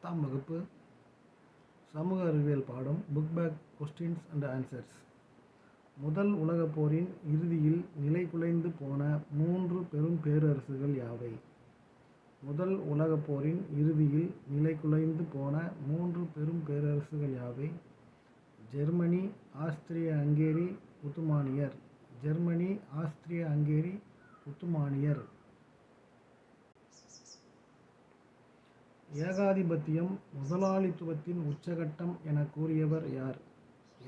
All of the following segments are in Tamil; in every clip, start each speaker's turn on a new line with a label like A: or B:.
A: 10ஆம் வகுப்பு சமூக அறிவியல் பாடம் book back questions and answers. முதல் உலகப் போரின் இறுதியில் நிலைகுலைந்து போன 3 பெரும் பேரரசுகள் யாவை? முதல் உலகப் போரின் இறுதியில் நிலைகுலைந்து போன 3 பெரும் பேரரசுகள் யாவை? ஜெர்மனி, ஆஸ்திரிய-ஹங்கேரி, உத்துமானியர். ஜெர்மனி, ஆஸ்திரிய-ஹங்கேரி, உத்துமானியர். ஏகாதிபத்தியம் முதலாளித்துவத்தின் உச்சகட்டம் என கூறியவர் யார்?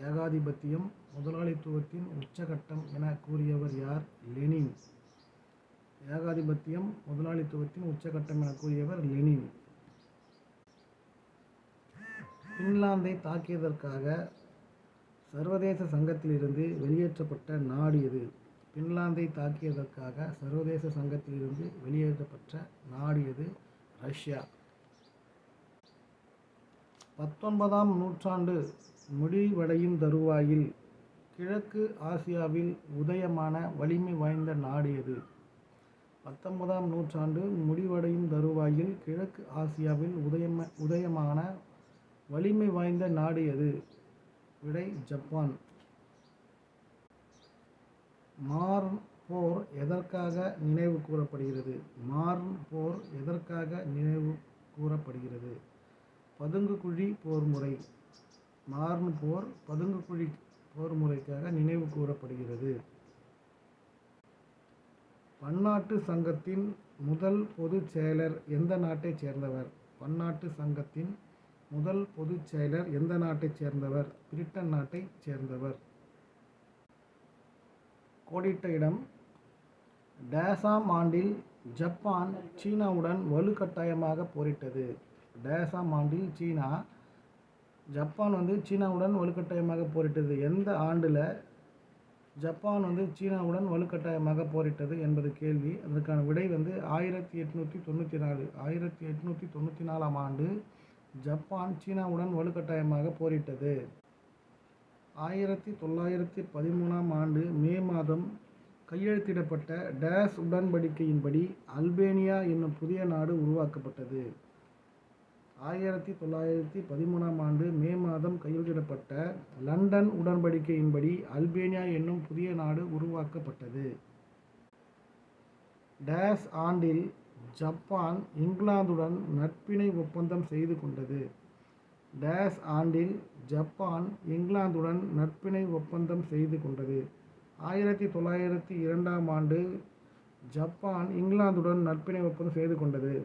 A: ஏகாதிபத்தியம் முதலாளித்துவத்தின் உச்சகட்டம் என கூறியவர் யார்? லெனின். ஏகாதிபத்தியம் முதலாளித்துவத்தின் உச்சகட்டம் என கூறியவர் லெனின். பின்லாந்தை தாக்கியதற்காக சர்வதேச சங்கத்திலிருந்து வெளியேற்றப்பட்ட நாடு எது? பின்லாந்தை தாக்கியதற்காக சர்வதேச சங்கத்திலிருந்து வெளியேற்றப்பட்ட நாடு எது? ரஷ்யா. 19ஆம் நூற்றாண்டு முடிவடையும் தருவாயில் கிழக்கு ஆசியாவில் உதயமான வலிமை வாய்ந்த நாடு எது? 19ஆம் நூற்றாண்டு முடிவடையும் தருவாயில் கிழக்கு ஆசியாவில் உதயமான வலிமை வாய்ந்த நாடு எது? விடை ஜப்பான். மார்ன் போர் எதற்காக நினைவு கூறப்படுகிறது? மார்ன் போர் எதற்காக நினைவு கூறப்படுகிறது? பதுங்குகுழி போர்முறை. மார்ன் போர் பதுங்குகுழி போர்முறைக்காக நினைவு கூறப்படுகிறது. பன்னாட்டு சங்கத்தின் முதல் பொதுச் செயலர் எந்த நாட்டைச் சேர்ந்தவர்? பன்னாட்டு சங்கத்தின் முதல் பொதுச் செயலர் எந்த நாட்டைச் சேர்ந்தவர்? பிரிட்டன் நாட்டைச் சேர்ந்தவர். கோடிட்ட இடம். டேசாம் ஆண்டில் ஜப்பான் சீனாவுடன் வலுக்கட்டாயமாக போரிட்டது? டேசாம் ஆண்டில் ஜப்பான் சீனாவுடன் வலுக்கட்டாயமாக போரிட்டது. எந்த ஆண்டில் ஜப்பான் சீனாவுடன் வலுக்கட்டாயமாக போரிட்டது என்பது கேள்வி. அதற்கான விடை 1894. 1894ஆம் ஆண்டு ஜப்பான் சீனாவுடன் வலுக்கட்டாயமாக போரிட்டது. 1913ஆம் ஆண்டு மே மாதம் கையெழுத்திடப்பட்ட டேஸ் உடன்படிக்கையின்படி அல்பேனியா என்னும் புதிய நாடு உருவாக்கப்பட்டது. 1913ஆம் ஆண்டு மே மாதம் கையெழுத்திடப்பட்ட லண்டன் உடன்படிக்கையின்படி அல்பேனியா என்னும் புதிய நாடு உருவாக்கப்பட்டது. டேஸ் ஆண்டில் ஜப்பான் இங்கிலாந்துடன் நட்பிணை ஒப்பந்தம் செய்து கொண்டது? டேஸ் ஆண்டில் ஜப்பான் இங்கிலாந்துடன் நட்பிணை ஒப்பந்தம் செய்து கொண்டது? 1902ஆம் ஆண்டு ஜப்பான் இங்கிலாந்துடன் நட்பிணை ஒப்பந்தம் செய்து கொண்டது.